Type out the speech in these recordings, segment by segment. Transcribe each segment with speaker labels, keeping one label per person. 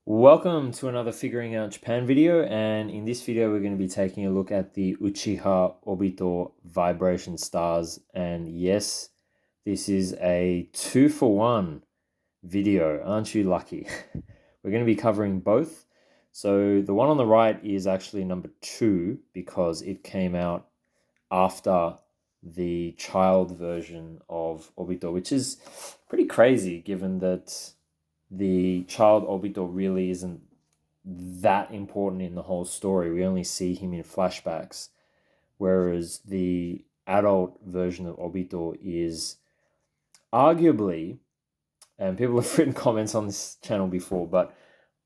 Speaker 1: Welcome to another Figuring Out Japan video, and in this video we're going to be taking a look at the Uchiha Obito Vibration Stars. And yes, this is a 2-for-1 video. Aren't you lucky? We're going to be covering both. So the one on the right is actually number 2 because it came out after the child version of Obito, which is pretty crazy given that the child Obito really isn't that important in the whole story. We only see him in flashbacks, whereas the adult version of Obito is arguably, and people have written comments on this channel before, but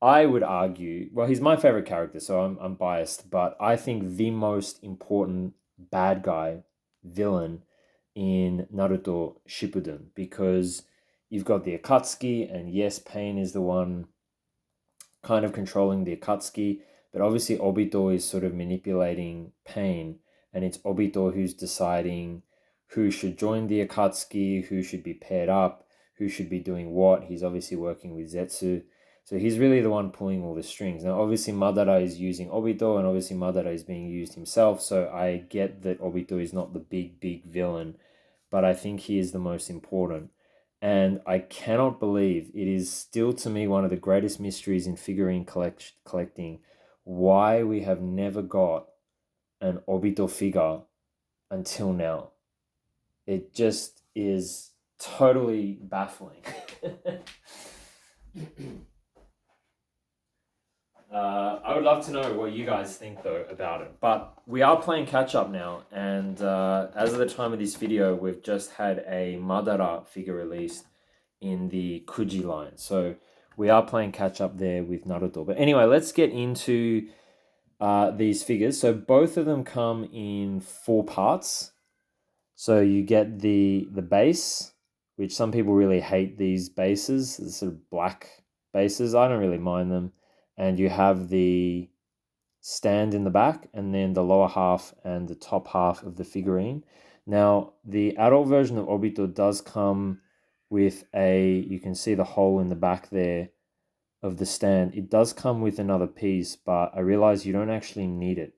Speaker 1: I would argue, well, he's my favorite character, so I'm biased, but I think the most important bad guy, villain in Naruto Shippuden, because you've got the Akatsuki, and yes, Pain is the one kind of controlling the Akatsuki, but obviously Obito is sort of manipulating Pain, and it's Obito who's deciding who should join the Akatsuki, who should be paired up, who should be doing what. He's obviously working with Zetsu. So he's really the one pulling all the strings. Now, obviously, Madara is using Obito, and obviously Madara is being used himself, so I get that Obito is not the big villain, but I think he is the most important. And I cannot believe it is still to me one of the greatest mysteries in figurine collecting why we have never got an Obito figure until now. It just is totally baffling. I would love to know what you guys think though about it. But we are playing catch up now, and as of the time of this video, we've just had a Madara figure released in the Kuji line. So we are playing catch up there with Naruto. But anyway, let's get into these figures. So both of them come in 4 parts. So you get the base, which some people really hate these bases, the sort of black bases. I don't really mind them. And you have the stand in the back, and then the lower half and the top half of the figurine. Now, the adult version of Obito does come with you can see the hole in the back there of the stand. It does come with another piece, but I realize you don't actually need it.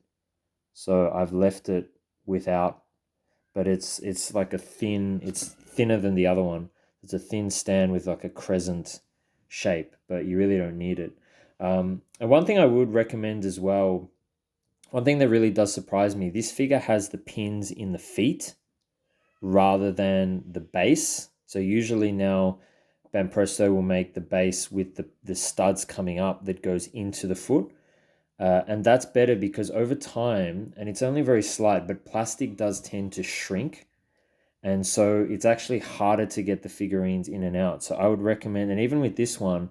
Speaker 1: So I've left it without, but it's like it's thinner than the other one. It's a thin stand with like a crescent shape, but you really don't need it. And one thing I would recommend as well, one thing that really does surprise me, this figure has the pins in the feet rather than the base. So usually now Banpresto will make the base with the studs coming up that goes into the foot. And that's better because over time, and it's only very slight, but plastic does tend to shrink. And so it's actually harder to get the figurines in and out. So I would recommend, and even with this one,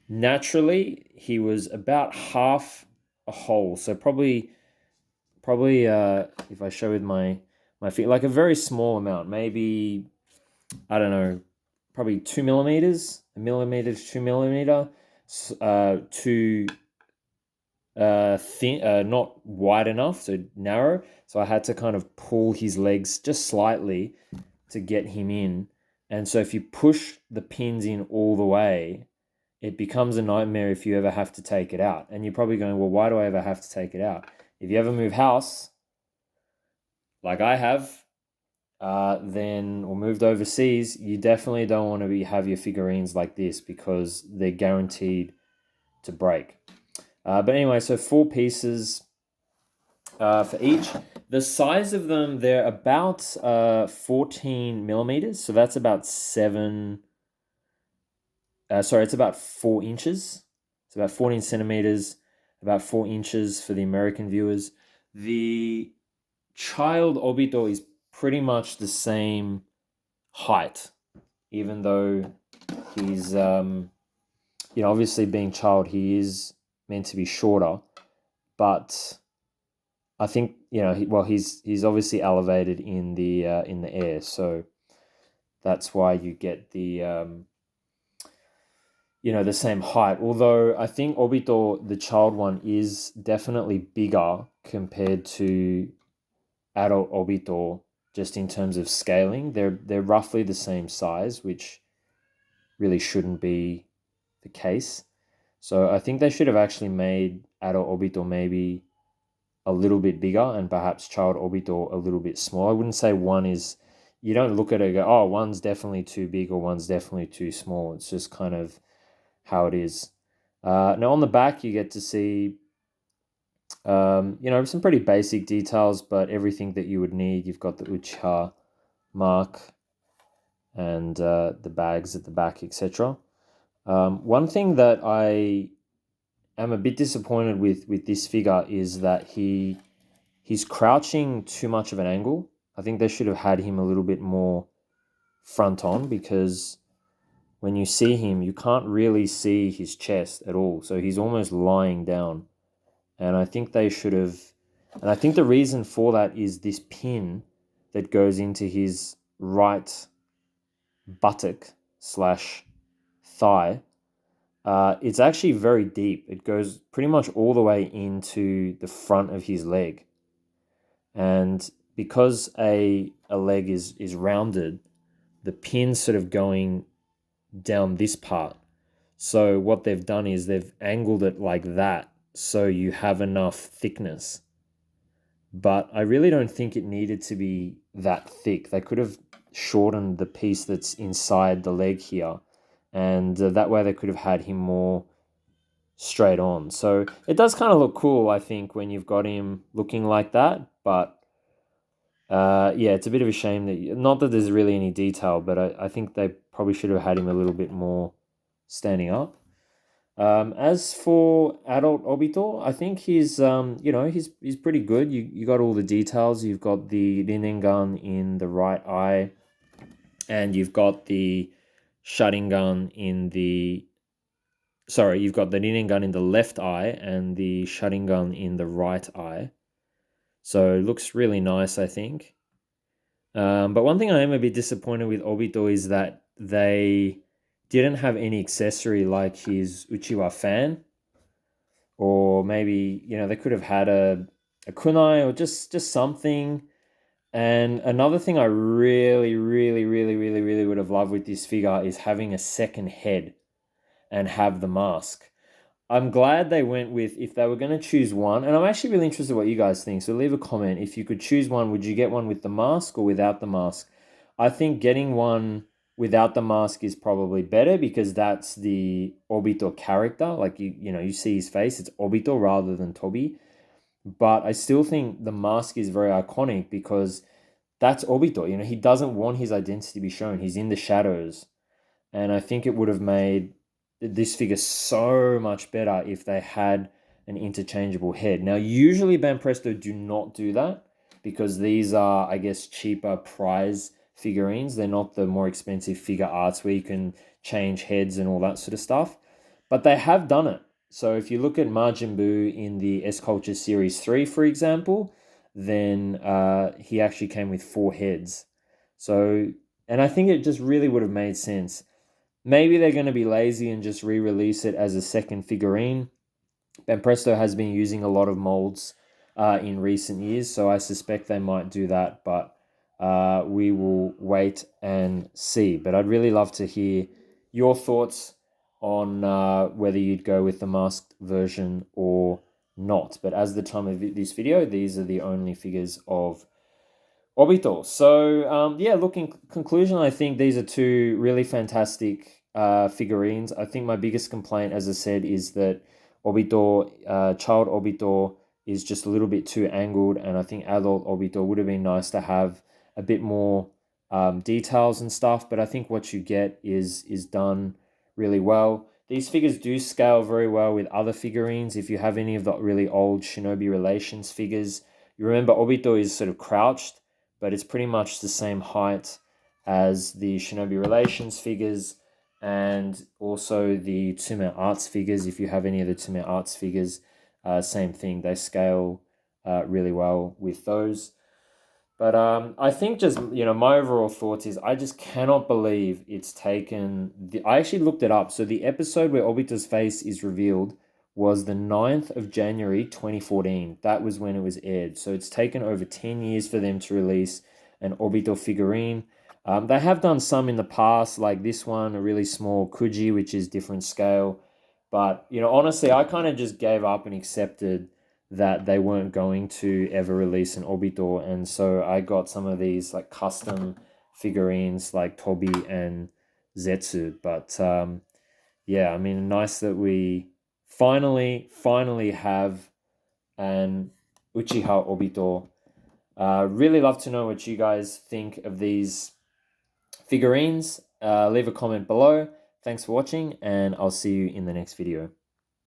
Speaker 1: naturally, he was about half a hole. So probably if I show with my feet, like a very small amount, maybe, I don't know, probably 2 millimeters, a millimeter to 2 millimeter, too thin, not wide enough, so narrow. So I had to kind of pull his legs just slightly to get him in. And so if you push the pins in all the way, it becomes a nightmare if you ever have to take it out. And you're probably going, well, why do I ever have to take it out? If you ever move house, like I have, or moved overseas, you definitely don't want to have your figurines like this because they're guaranteed to break. But anyway, so 4 pieces for each. The size of them, they're about 14 millimeters. So that's about it's about 4 inches. It's about 14 centimeters, about 4 inches for the American viewers. The child Obito is pretty much the same height, even though he's, obviously being child, he is meant to be shorter, but I think, he's obviously elevated in the air, so that's why you get the the same height. Although I think Obito, the child one, is definitely bigger compared to adult Obito, just in terms of scaling. They're roughly the same size, which really shouldn't be the case. So I think they should have actually made adult Obito maybe a little bit bigger and perhaps child Obito a little bit small. I wouldn't say one is, you don't look at it and go, oh, one's definitely too big or one's definitely too small. It's just kind of how it is. Now on the back, you get to see, some pretty basic details, but everything that you would need. You've got the Uchiha mark and the bags at the back, etc. One thing that I am a bit disappointed with this figure is that he's crouching too much of an angle. I think they should have had him a little bit more front on, because when you see him, you can't really see his chest at all. So he's almost lying down. And I think they should have, and I think the reason for that is this pin that goes into his right buttock slash thigh. It's actually very deep. It goes pretty much all the way into the front of his leg. And because a leg is rounded, the pin's sort of going down this part. So what they've done is they've angled it like that so you have enough thickness. But I really don't think it needed to be that thick. They could have shortened the piece that's inside the leg here, and that way they could have had him more straight on. So it does kind of look cool, I think, when you've got him looking like that. But yeah, it's a bit of a shame that, not that there's really any detail, but I think they probably should have had him a little bit more standing up. As for adult Obito, I think he's pretty good. You got all the details. You've got the Rinnegan in the right eye, and you've got the Sharingan in the you've got the Rinnegan in the left eye and the Sharingan in the right eye. So it looks really nice, I think. But one thing I am a bit disappointed with Obito is that they didn't have any accessory like his Uchiwa fan, or maybe they could have had a kunai or just something. And another thing I really, really, really, really, really would have loved with this figure is having a second head and have the mask. I'm glad they went with, if they were going to choose one, and I'm actually really interested what you guys think. So leave a comment. If you could choose one, would you get one with the mask or without the mask? I think getting one without the mask is probably better, because that's the Obito character. Like you see his face, it's Obito rather than Tobi. But I still think the mask is very iconic because that's Obito. He doesn't want his identity to be shown. He's in the shadows. And I think it would have made this figure so much better if they had an interchangeable head. Now, usually Banpresto do not do that, because these are, I guess, cheaper prize figurines. They're not the more expensive figure arts where you can change heads and all that sort of stuff. But they have done it. So if you look at Majin Buu in the S Culture Series 3, for example, then he actually came with 4 heads. So, and I think it just really would have made sense. Maybe they're going to be lazy and just re-release it as a second figurine. Banpresto has been using a lot of molds in recent years, so I suspect they might do that, but we will wait and see. But I'd really love to hear your thoughts on whether you'd go with the masked version or not. But as the time of this video, these are the only figures of Obito. So yeah, looking conclusion, I think these are two really fantastic figurines. I think my biggest complaint, as I said, is that Obito, child Obito, is just a little bit too angled, and I think adult Obito would have been nice to have a bit more details and stuff. But I think what you get is done really well. These figures do scale very well with other figurines. If you have any of the really old Shinobi Relations figures, you remember Obito is sort of crouched, but it's pretty much the same height as the Shinobi Relations figures, and also the Tsume Arts figures. If you have any of the Tsume Arts figures, same thing. They scale really well with those. But I think just, my overall thoughts is I just cannot believe it's taken... I actually looked it up. So the episode where Obito's face is revealed was the 9th of January 2014. That was when it was aired. So it's taken over 10 years for them to release an Obito figurine. They have done some in the past, like this one, a really small Kuji, which is different scale. But, honestly, I kind of just gave up and accepted that they weren't going to ever release an Obito. And so I got some of these like custom figurines like Toby and Zetsu. But yeah, I mean, nice that we finally have an Uchiha Obito. Really love to know what you guys think of these figurines. Leave a comment below. Thanks for watching, and I'll see you in the next video.